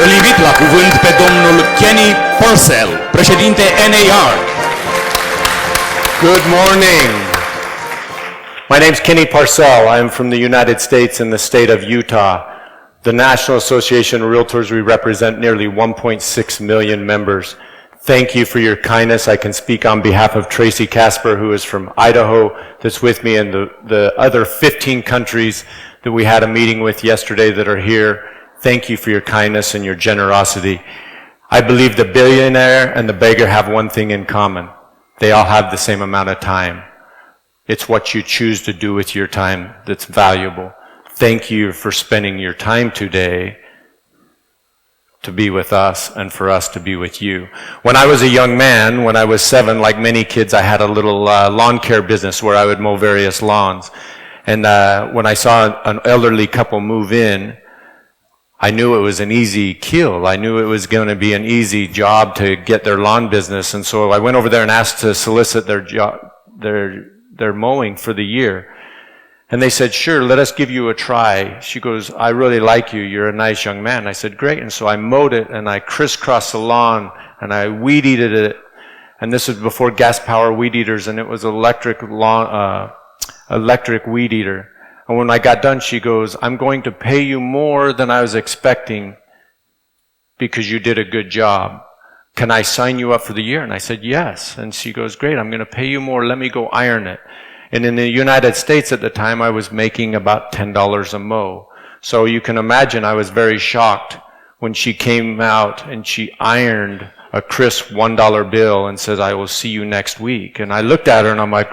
Îl invit la cuvânt pe domnul Kenny Parcell, președinte NAR. Good morning. My name's Kenny Parcell. I am from the United States in the state of Utah. The National Association of Realtors, we represent nearly 1.6 million members. Thank you for your kindness. I can speak on behalf of Tracy Casper, who is from Idaho, that's with me, and the other 15 countries that we had a meeting with yesterday that are here. Thank you for your kindness and your generosity. I believe the billionaire and the beggar have one thing in common. They all have the same amount of time. It's what you choose to do with your time that's valuable. Thank you for spending your time today to be with us and for us to be with you. When I was a young man, when I was 7, like many kids, I had a little lawn care business where I would mow various lawns. And when I saw an elderly couple move in, I knew it was an easy kill. I knew it was going to be an easy job to get their lawn business. And so I went over there and asked to solicit their mowing for the year. And they said, sure, let us give you a try. She goes, I really like you. You're a nice young man. I said, great. And so I mowed it and I crisscrossed the lawn and I weed eated it. And this was before gas power weed eaters, and it was electric weed eater. And when I got done, she goes, I'm going to pay you more than I was expecting because you did a good job. Can I sign you up for the year? And I said, yes. And she goes, great, I'm going to pay you more. Let me go iron it. And in the United States at the time, I was making about $10 a mow. So you can imagine I was very shocked when she came out and she ironed a crisp $1 bill and says, I will see you next week. And I looked at her and I'm like,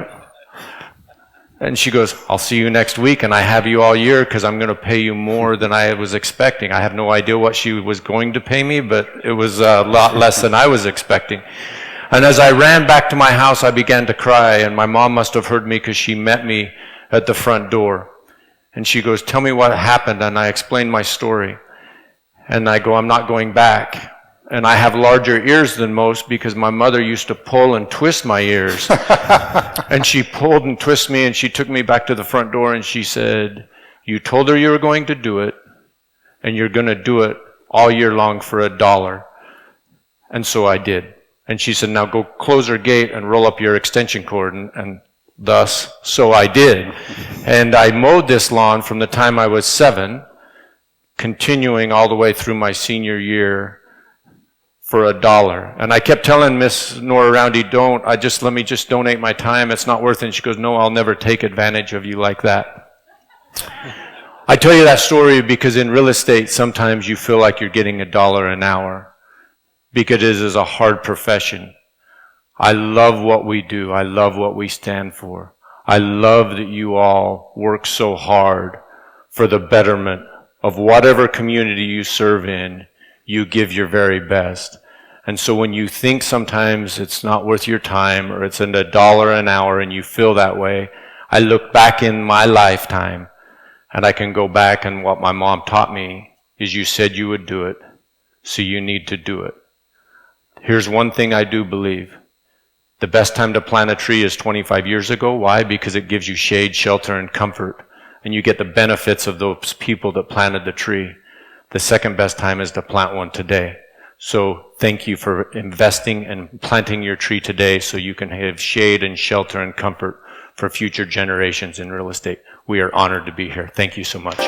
and she goes, I'll see you next week and I have you all year because I'm going to pay you more than I was expecting. I have no idea what she was going to pay me, but it was a lot less than I was expecting. And as I ran back to my house, I began to cry, and my mom must have heard me because she met me at the front door. And she goes, tell me what happened, and I explained my story. And I go, I'm not going back. And I have larger ears than most because my mother used to pull and twist my ears. And she pulled and twisted me, and she took me back to the front door, and she said, you told her you were going to do it, and you're going to do it all year long for $1. And so I did. And she said, now go close her gate and roll up your extension cord. And thus, so I did. And I mowed this lawn from the time I was 7, continuing all the way through my senior year for $1. And I kept telling Miss Nora Roundy, let me just donate my time. It's not worth it. And she goes, no, I'll never take advantage of you like that. I tell you that story because in real estate, sometimes you feel like you're getting $1 an hour. Because it is a hard profession. I love what we do. I love what we stand for. I love that you all work so hard for the betterment of whatever community you serve in. You give your very best. And so when you think sometimes it's not worth your time or it's $1 an hour and you feel that way, I look back in my lifetime and I can go back, and what my mom taught me is you said you would do it, so you need to do it. Here's one thing I do believe. The best time to plant a tree is 25 years ago. Why? Because it gives you shade, shelter, and comfort. And you get the benefits of those people that planted the tree. The second best time is to plant one today. So thank you for investing and planting your tree today so you can have shade and shelter and comfort for future generations in real estate. We are honored to be here. Thank you so much.